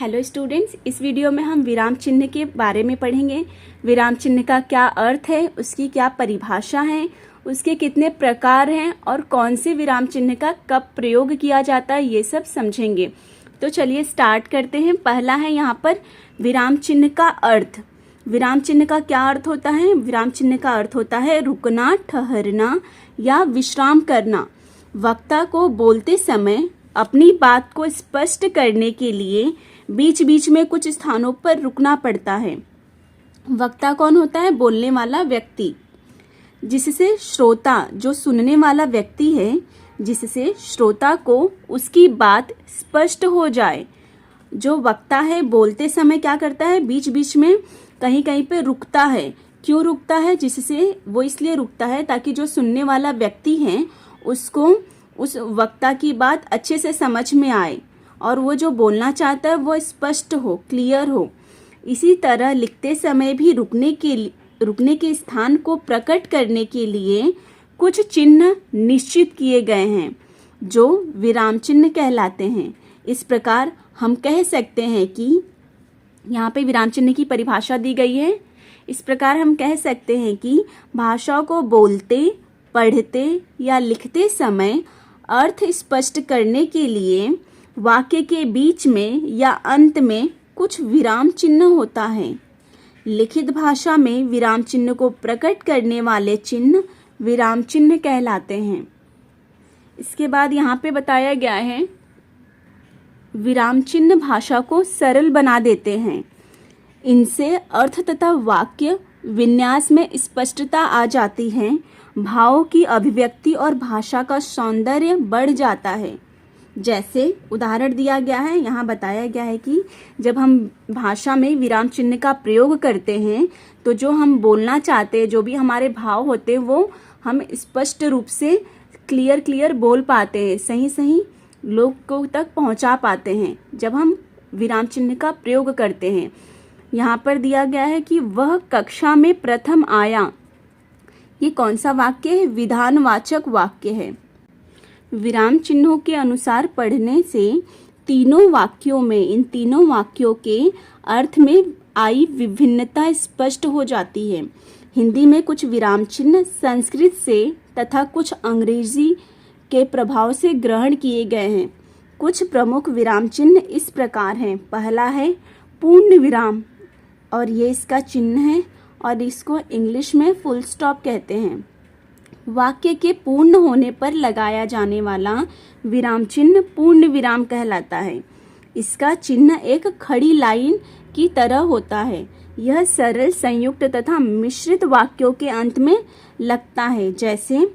Hello students, इस video में हम विराम चिन्ह के बारे में पढ़ेंगे। विराम चिन्ह का क्या अर्थ है, उसकी क्या परिभाषा है, उसके कितने प्रकार हैं और कौन से विराम चिन्ह का कब प्रयोग किया जाता है, ये सब समझेंगे। तो चलिए स्टार्ट करते हैं। पहला है यहाँ पर विराम चिन्ह का अर्थ। विराम चिन्ह का क्या अर्थ होता है? विराम चिन्ह का अर्थ होता है रुकना, ठहरना या विश्राम करना। वक्ता को बोलते समय अपनी बात को स्पष्ट करने के लिए बीच बीच में कुछ स्थानों पर रुकना पड़ता है। वक्ता कौन होता है? बोलने वाला व्यक्ति, जिससे श्रोता, जो सुनने वाला व्यक्ति है, जिससे श्रोता को उसकी बात स्पष्ट हो जाए। जो वक्ता है बोलते समय क्या करता है? बीच बीच में कहीं कहीं पे रुकता है। क्यों रुकता है? जिससे वो इसलिए रुकता है ताकि जो सुनने वाला व्यक्ति है उसको उस वक्ता की बात अच्छे से समझ में आए और वो जो बोलना चाहता है वो स्पष्ट हो, क्लियर हो। इसी तरह लिखते समय भी रुकने के स्थान को प्रकट करने के लिए कुछ चिन्ह निश्चित किए गए हैं जो विराम चिन्ह कहलाते हैं। इस प्रकार हम कह सकते हैं कि यहाँ पे विराम चिन्ह की परिभाषा दी गई है। इस प्रकार हम कह सकते हैं कि भाषा को बोलते, पढ़ते या लिखते समय अर्थ स्पष्ट करने के लिए वाक्य के बीच में या अंत में कुछ विराम चिन्ह होता है। लिखित भाषा में विराम चिन्ह को प्रकट करने वाले चिन्ह विराम चिन्ह कहलाते हैं। इसके बाद यहाँ पे बताया गया है विराम चिन्ह भाषा को सरल बना देते हैं। इनसे अर्थ तथा वाक्य विन्यास में स्पष्टता आ जाती है, भावों की अभिव्यक्ति और भाषा का सौंदर्य बढ़ जाता है। जैसे उदाहरण दिया गया है, यहाँ बताया गया है कि जब हम भाषा में विराम चिन्ह का प्रयोग करते हैं तो जो हम बोलना चाहते हैं, जो भी हमारे भाव होते हैं, वो हम स्पष्ट रूप से क्लियर बोल पाते हैं, सही लोग तक पहुँचा पाते हैं जब हम विराम चिन्ह का प्रयोग करते हैं। यहाँ पर दिया गया है कि वह कक्षा में प्रथम आया। ये कौन सा वाक्य है? विधानवाचक वाक्य है। विराम चिन्हों के अनुसार पढ़ने से इन तीनों वाक्यों के अर्थ में आई विभिन्नता स्पष्ट हो जाती है। हिंदी में कुछ विराम चिन्ह संस्कृत से तथा कुछ अंग्रेजी के प्रभाव से ग्रहण किए गए हैं। कुछ प्रमुख विराम चिन्ह इस प्रकार हैं। पहला है पूर्ण विराम, और ये इसका चिन्ह है और इसको इंग्लिश में फुल स्टॉप कहते हैं। वाक्य के पूर्ण होने पर लगाया जाने वाला विराम चिन्ह पूर्ण विराम कहलाता है। इसका चिन्ह एक खड़ी लाइन की तरह होता है। यह सरल, संयुक्त तथा मिश्रित वाक्यों के अंत में लगता है। जैसे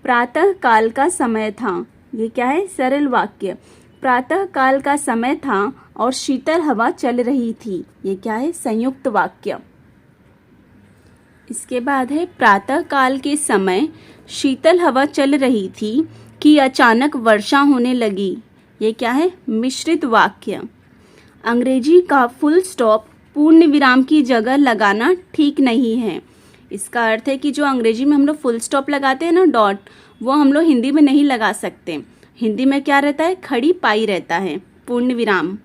प्रातः काल का समय था। ये क्या है? सरल वाक्य। प्रातः काल का समय था और शीतल हवा चल रही थी। ये क्या है? संयुक्त वाक्य। इसके बाद है प्रातः काल के समय शीतल हवा चल रही थी कि अचानक वर्षा होने लगी। ये क्या है? मिश्रित वाक्य। अंग्रेजी का फुल स्टॉप पूर्ण विराम की जगह लगाना ठीक नहीं है। इसका अर्थ है कि जो अंग्रेजी में हम लोग फुल स्टॉप लगाते हैं ना, डॉट, वो हम लोग हिंदी में नहीं लगा सकते। हिंदी में क्या रहता है? खड़ी पाई रहता है, पूर्ण विराम।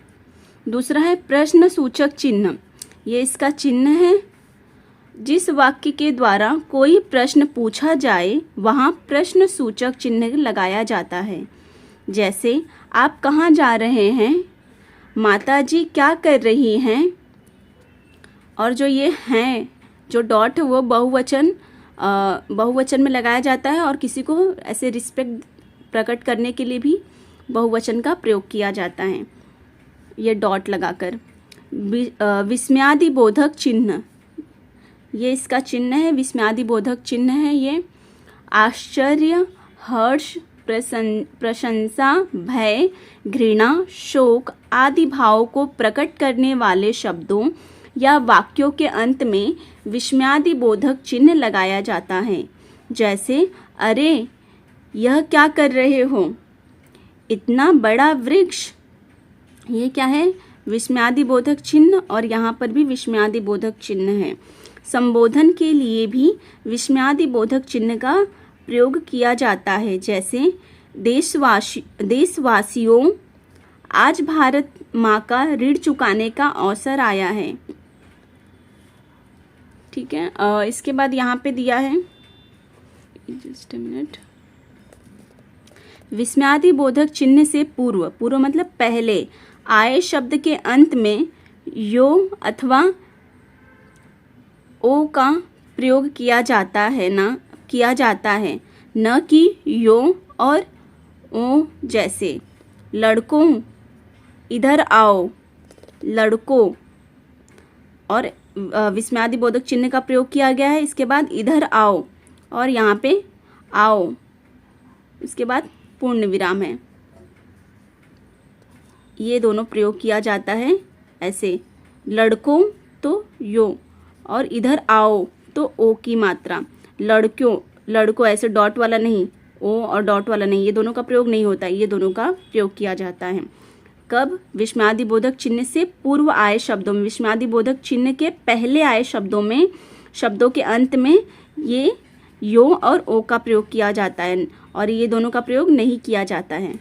दूसरा है प्रश्न सूचक चिन्ह। ये इसका चिन्ह है। जिस वाक्य के द्वारा कोई प्रश्न पूछा जाए वहाँ प्रश्न सूचक चिन्ह लगाया जाता है। जैसे आप कहाँ जा रहे हैं? माताजी क्या कर रही हैं? और जो ये हैं, जो डॉट है वो बहुवचन में लगाया जाता है और किसी को ऐसे रिस्पेक्ट प्रकट करने के लिए भी बहुवचन का प्रयोग किया जाता है, ये डॉट लगाकर। विस्मयादिबोधक चिन्ह, ये इसका चिन्ह है, विस्मयादिबोधक चिन्ह है। ये आश्चर्य, हर्ष, प्रशंसा, भय, घृणा, शोक आदि भावों को प्रकट करने वाले शब्दों या वाक्यों के अंत में विस्मयादिबोधक चिन्ह लगाया जाता है। जैसे अरे यह क्या कर रहे हो? इतना बड़ा वृक्ष। ये क्या है? विस्मयादिबोधक चिन्ह, और यहाँ पर भी विस्मयादिबोधक चिन्ह है। संबोधन के लिए भी विस्मयादिबोधक चिन्ह का प्रयोग किया जाता है। जैसे देशवासियों, आज भारत माँ का ऋण चुकाने का अवसर आया है। ठीक है, इसके बाद यहाँ पे दिया है, जस्ट अ मिनट, विस्मयादिबोधक चिन्ह से पूर्व, पूर्व मतलब पहले, आए शब्द के अंत में यो अथवा ओ का प्रयोग किया जाता है न कि यो और ओ जैसे लड़कों, इधर आओ, लड़कों, और विस्मयादिबोधक चिन्ह का प्रयोग किया गया है। इसके बाद इधर आओ और यहाँ पे आओ, इसके बाद पूर्ण विराम है। ये दोनों प्रयोग किया जाता है ऐसे, लड़कों तो यो और इधर आओ तो ओ की मात्रा, लड़कों, लड़कों ऐसे डॉट वाला नहीं, ओ और डॉट वाला नहीं, ये दोनों का प्रयोग नहीं होता है, ये दोनों का प्रयोग किया जाता है। कब? विस्मयादिबोधक चिन्ह से पूर्व आए शब्दों में, विस्मयादिबोधक चिन्ह के पहले आए शब्दों में, शब्दों के अंत में ये यो और ओ का प्रयोग किया जाता है और ये दोनों का प्रयोग नहीं किया जाता है।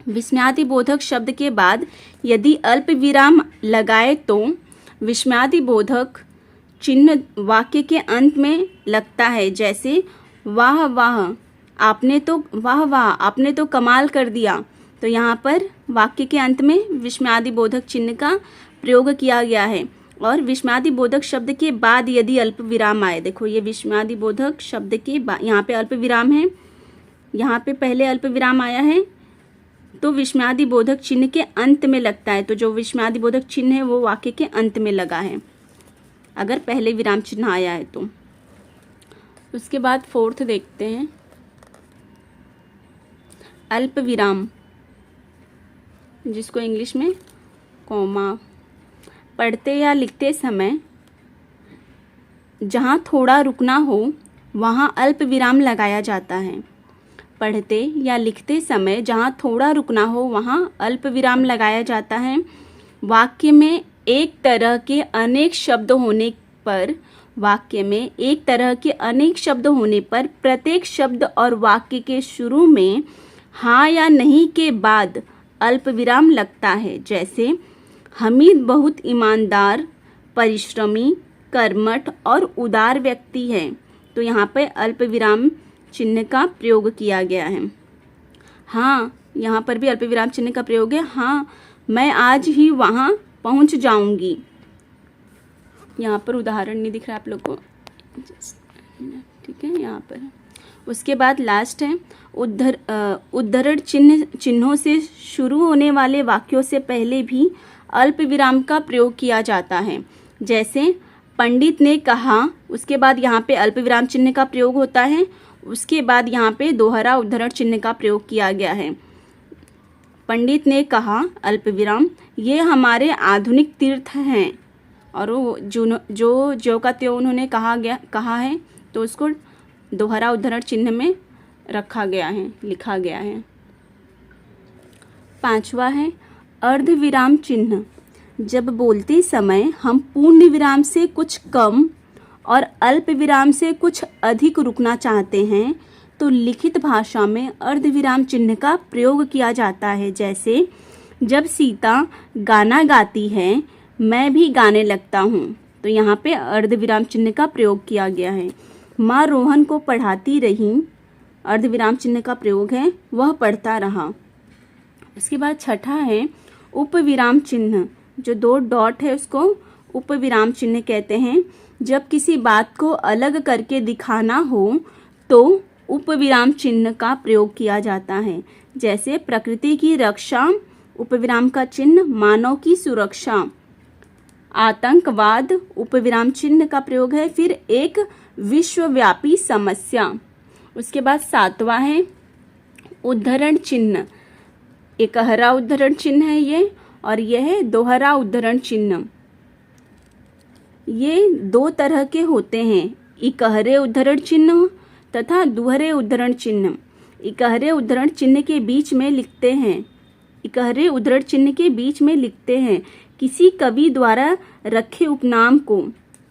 विस्मयादिबोधक शब्द के बाद यदि अल्प विराम लगाए तो विस्मयादिबोधक चिन्ह वाक्य के अंत में लगता है, जैसे वाह वाह आपने तो कमाल कर दिया। तो यहाँ पर वाक्य के अंत में विस्मयादिबोधक चिन्ह का प्रयोग किया गया है। और विस्मयादिबोधक शब्द के बाद यदि अल्प विराम आए, देखो ये विस्मयादिबोधक शब्द के बाद यहाँ पे अल्प विराम है, यहाँ पे पहले अल्प विराम आया है तो विस्मयादिबोधक चिन्ह के अंत में लगता है। तो जो विस्मयादिबोधक चिन्ह है वो वाक्य के अंत में लगा है अगर पहले विराम चिन्ह आया है तो। उसके बाद फोर्थ देखते हैं, अल्प विराम, जिसको इंग्लिश में कॉमा। पढ़ते या लिखते समय जहाँ थोड़ा रुकना हो वहाँ अल्प विराम लगाया जाता है। पढ़ते या लिखते समय जहाँ थोड़ा रुकना हो वहाँ अल्प विराम लगाया जाता है। वाक्य में एक तरह के अनेक शब्द होने पर, वाक्य में एक तरह के अनेक शब्द होने पर प्रत्येक शब्द और वाक्य के शुरू में हाँ या नहीं के बाद अल्प विराम लगता है। जैसे हमीद बहुत ईमानदार, परिश्रमी, कर्मठ और उदार व्यक्ति है। तो यहाँ पे अल्प विराम चिन्ह का प्रयोग किया गया है। हाँ, यहाँ पर भी अल्प विराम चिन्ह का प्रयोग है। हाँ, मैं आज ही वहाँ पहुँच जाऊँगी। यहाँ पर उदाहरण नहीं दिख रहा आप लोग को, ठीक है, यहाँ पर। उसके बाद लास्ट है उद्धरण चिन्हों से शुरू होने वाले वाक्यों से पहले भी अल्प विराम का प्रयोग किया जाता है। जैसे पंडित ने कहा, उसके बाद यहाँ पे अल्प विराम चिन्ह का प्रयोग होता है। उसके बाद यहाँ पे दोहरा उद्धरण चिन्ह का प्रयोग किया गया है। पंडित ने कहा अल्प विराम, ये हमारे आधुनिक तीर्थ हैं। और वो जो का त्यों उन्होंने कहा है तो उसको दोहरा उद्धरण चिन्ह में रखा गया है, लिखा गया है। पांचवा है अर्ध विराम चिन्ह। जब बोलते समय हम पूर्ण विराम से कुछ कम और अल्प विराम से कुछ अधिक रुकना चाहते हैं तो लिखित भाषा में अर्ध विराम चिन्ह का प्रयोग किया जाता है। जैसे जब सीता गाना गाती है मैं भी गाने लगता हूँ। तो यहाँ पे अर्ध विराम चिन्ह का प्रयोग किया गया है। माँ रोहन को पढ़ाती रही, अर्ध विराम चिन्ह का प्रयोग है, वह पढ़ता रहा। उसके बाद छठा है उप विराम चिन्ह। जो दो डॉट है उसको उप विराम चिन्ह कहते हैं। जब किसी बात को अलग करके दिखाना हो तो उप विराम चिन्ह का प्रयोग किया जाता है। जैसे प्रकृति की रक्षा, उप विराम का चिन्ह, मानव की सुरक्षा। आतंकवाद, उप विराम चिन्ह का प्रयोग है। फिर एक विश्वव्यापी समस्या। उसके बाद सातवां है उद्धरण चिन्ह। एकहरा उद्धरण चिन्ह है ये, और यह है दोहरा उद्धरण चिन्ह। ये दो तरह के होते हैं, इकहरे उद्धरण चिन्ह तथा दुहरे उद्धरण चिन्ह। इकहरे उद्धरण चिन्ह के बीच में लिखते हैं, इकहरे उद्धरण चिन्ह के बीच में लिखते हैं किसी कवि द्वारा रखे उपनाम को।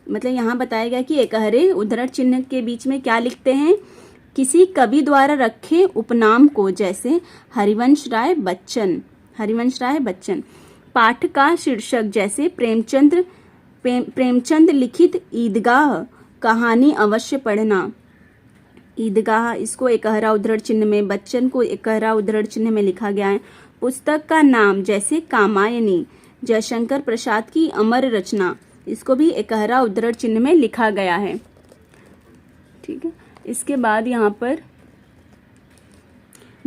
मतलब यहाँ बताया गया कि एकहरे उद्धरण चिन्ह के बीच में क्या लिखते हैं, किसी कवि द्वारा रखे उपनाम को। जैसे हरिवंश राय बच्चन, हरिवंश राय बच्चन। पाठ का शीर्षक जैसे प्रेमचंद लिखित ईदगाह कहानी अवश्य पढ़ना। ईदगाह इसको एकहरा उद्धरण चिन्ह में, बच्चन को एकहरा उद्धरण चिन्ह में लिखा गया है। पुस्तक का नाम जैसे कामायनी, जयशंकर प्रसाद की अमर रचना, इसको भी एकहरा उद्धरण चिन्ह में लिखा गया है। ठीक है, इसके बाद यहाँ पर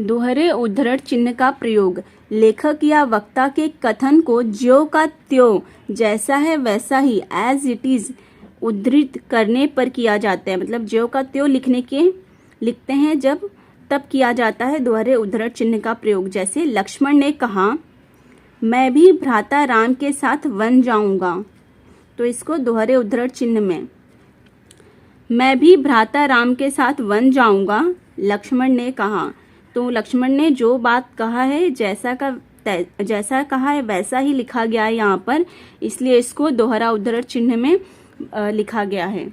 दोहरे उद्धरण चिन्ह का प्रयोग लेखक या वक्ता के कथन को ज्यों का त्यों, जैसा है वैसा ही, एज इट इज उद्धृत करने पर किया जाता है। मतलब ज्यों का त्यों लिखते हैं जब तब किया जाता है दोहरे उद्धरण चिन्ह का प्रयोग। जैसे लक्ष्मण ने कहा मैं भी भ्राता राम के साथ वन जाऊंगा, तो इसको दोहरे उद्धरण चिन्ह में, मैं भी भ्राता राम के साथ वन जाऊंगा, लक्ष्मण ने कहा। तो लक्ष्मण ने जो बात कहा है, जैसा कहा है वैसा ही लिखा गया है यहाँ पर, इसलिए इसको दोहरा उद्धरण चिन्ह में लिखा गया है।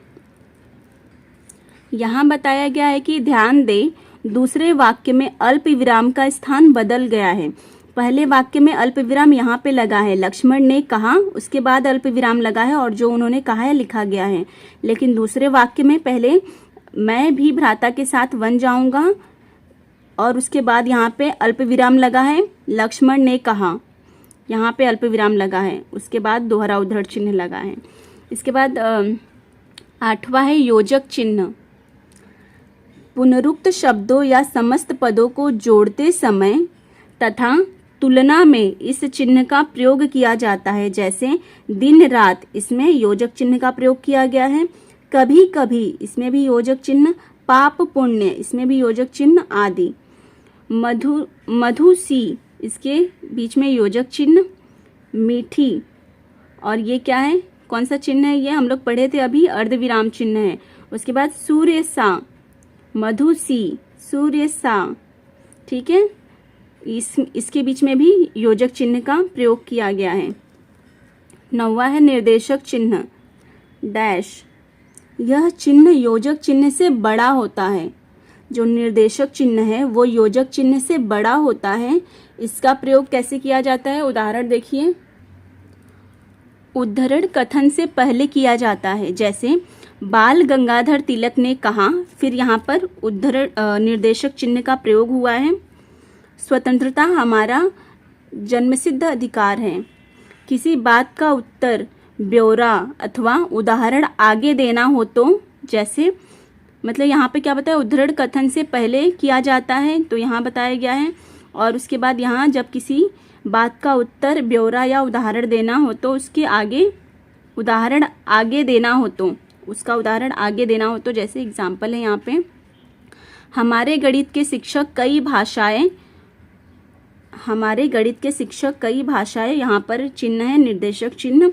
यहाँ बताया गया है कि ध्यान दे, दूसरे वाक्य में अल्प विराम का स्थान बदल गया है। पहले वाक्य में अल्प विराम यहाँ पे लगा है, लक्ष्मण ने कहा, उसके बाद अल्प विराम लगा है और जो उन्होंने कहा है लिखा गया है। लेकिन दूसरे वाक्य में पहले मैं भी भ्राता के साथ वन जाऊंगा और उसके बाद यहाँ पे अल्प विराम लगा है, लक्ष्मण ने कहा, यहाँ पे अल्प विराम लगा है, उसके बाद दोहरा उद्धरण चिन्ह लगा है। इसके बाद 8वां है योजक चिन्ह। पुनरुक्त शब्दों या समस्त पदों को जोड़ते समय तथा तुलना में इस चिन्ह का प्रयोग किया जाता है। जैसे दिन रात, इसमें योजक चिन्ह का प्रयोग किया गया है। कभी कभी, इसमें भी योजक चिन्ह। पाप पुण्य, इसमें भी योजक चिन्ह आदि। मधुसी, इसके बीच में योजक चिन्ह। मीठी, और ये क्या है, कौन सा चिन्ह है, ये हम लोग पढ़े थे अभी, अर्धविराम चिन्ह है। उसके बाद सूर्य सा, मधुसी, सूर्य सा, ठीक है, इसके बीच में भी योजक चिन्ह का प्रयोग किया गया है। 9वां है निर्देशक चिन्ह डैश। यह चिन्ह योजक चिन्ह से बड़ा होता है। जो निर्देशक चिन्ह है वो योजक चिन्ह से बड़ा होता है। इसका प्रयोग कैसे किया जाता है, उदाहरण देखिए। उद्धरण कथन से पहले किया जाता है, जैसे बाल गंगाधर तिलक ने कहा, फिर यहाँ पर उद्धरण निर्देशक चिन्ह का प्रयोग हुआ है। स्वतंत्रता हमारा जन्मसिद्ध अधिकार है। किसी बात का उत्तर, ब्यौरा अथवा उदाहरण आगे देना हो तो, जैसे मतलब यहाँ पे क्या बताया, उद्धरण कथन से पहले किया जाता है तो यहाँ बताया गया है, और उसके बाद यहाँ जब किसी बात का उत्तर, ब्यौरा या उदाहरण देना हो तो उसके आगे उदाहरण आगे देना हो तो, उसका उदाहरण आगे देना हो तो, जैसे एग्जाम्पल है यहाँ पे, हमारे गणित के शिक्षक कई भाषाएं, यहाँ पर चिन्ह है निर्देशक चिन्ह,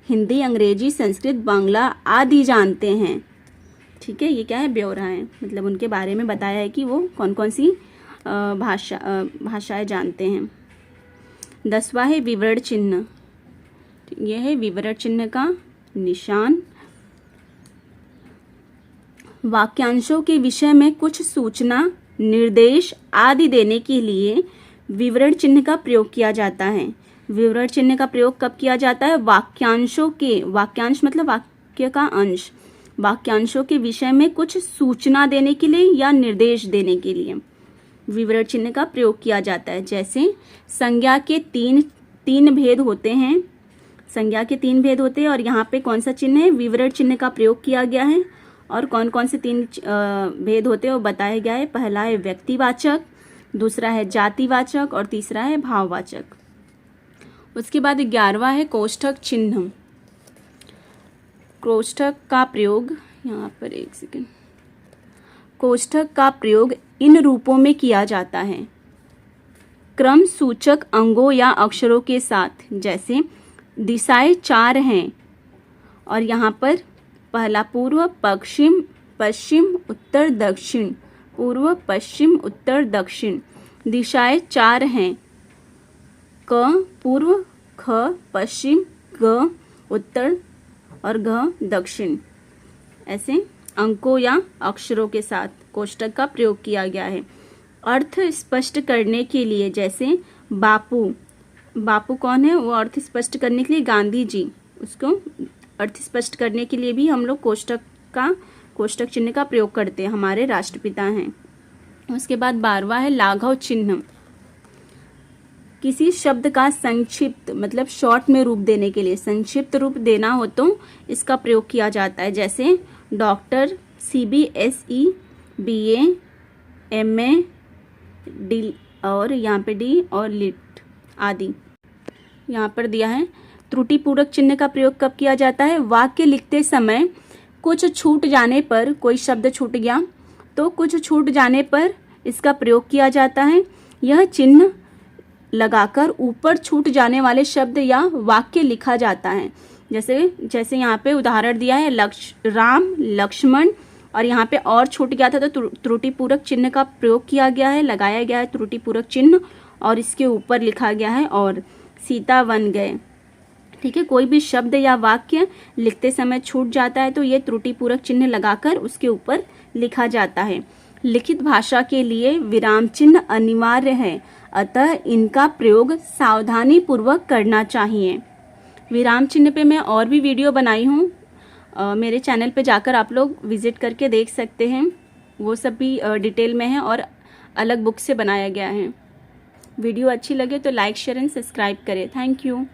हिंदी, अंग्रेजी, संस्कृत, बांग्ला आदि जानते हैं। ठीक है, ये क्या है, ब्यौरा है, मतलब उनके बारे में बताया है कि वो कौन कौन सी भाषाएं जानते हैं। 10वां है विवरण चिन्ह। यह है विवरण चिन्ह का निशान। वाक्यांशों के विषय में कुछ सूचना, निर्देश आदि देने के लिए विवरण चिन्ह का प्रयोग किया जाता है। विवरण चिन्ह का प्रयोग कब किया जाता है, वाक्यांशों के, वाक्यांश मतलब वाक्य का अंश, वाक्यांशों के विषय में कुछ सूचना देने के लिए या निर्देश देने के लिए विवरण चिन्ह का प्रयोग किया जाता है। जैसे संज्ञा के तीन भेद होते हैं, संज्ञा के 3 भेद होते हैं, और यहाँ पे कौन सा चिन्ह है, विवरण चिन्ह का प्रयोग किया गया है। और कौन कौन से 3 भेद होते हैं वो बताया गया है। पहला है व्यक्तिवाचक, दूसरा है जातिवाचक और तीसरा है भाववाचक। उसके बाद 11वां है कोष्ठक चिन्ह। कोष्ठक का प्रयोग, यहाँ पर एक सेकंड, कोष्ठक का प्रयोग इन रूपों में किया जाता है, क्रम सूचक अंगों या अक्षरों के साथ। जैसे दिशाएं 4 हैं और यहाँ पर पहला पूर्व, पश्चिम, उत्तर, दक्षिण, पूर्व, पश्चिम, उत्तर, दक्षिण। दिशाएं 4 हैं, क पूर्व, ख पश्चिम, ग उत्तर और घ दक्षिण। ऐसे अंकों या अक्षरों के साथ कोष्ठक का प्रयोग किया गया है। अर्थ स्पष्ट करने के लिए, जैसे बापू, बापू कौन है? वो अर्थ स्पष्ट करने के लिए गांधी जी, उसको अर्थ स्पष्ट करने के लिए भी हम लोग कोष्टक चिन्ह का प्रयोग करते हैं, हमारे राष्ट्रपिता हैं। उसके बाद 12वां है लाघव चिन्ह। किसी शब्द का संक्षिप्त मतलब शॉर्ट में रूप देने के लिए, संक्षिप्त रूप देना हो तो इसका प्रयोग किया जाता है, जैसे doctor, CBSE, BA, MA, D और यहाँ पे डी और लिट आदि यहाँ पर दिया है। त्रुटिपूरक चिन्ह का प्रयोग कब किया जाता है? वाक्य लिखते समय कुछ छूट जाने पर, कोई शब्द छूट गया तो कुछ छूट जाने पर इसका प्रयोग किया जाता है। यह चिन्ह लगाकर ऊपर छूट जाने वाले शब्द या वाक्य लिखा जाता है। जैसे यहाँ पे उदाहरण दिया है राम, लक्ष्मण, और यहाँ पे और छूट गया था तो त्रुटिपूरक चिन्ह का प्रयोग किया गया है, लगाया गया है त्रुटिपूरक चिन्ह और इसके ऊपर लिखा गया है और सीता वन गए। ठीक है, कोई भी शब्द या वाक्य लिखते समय छूट जाता है तो ये त्रुटिपूरक चिन्ह लगाकर उसके ऊपर लिखा जाता है। लिखित भाषा के लिए विराम चिन्ह अनिवार्य है, अतः इनका प्रयोग सावधानी पूर्वक करना चाहिए। विराम चिन्ह पे मैं और भी वीडियो बनाई हूँ, मेरे चैनल पे जाकर आप लोग विजिट करके देख सकते हैं, वो सब भी डिटेल में है और अलग बुक से बनाया गया है। वीडियो अच्छी लगे तो लाइक, शेयर एंड सब्सक्राइब करें। Thank you.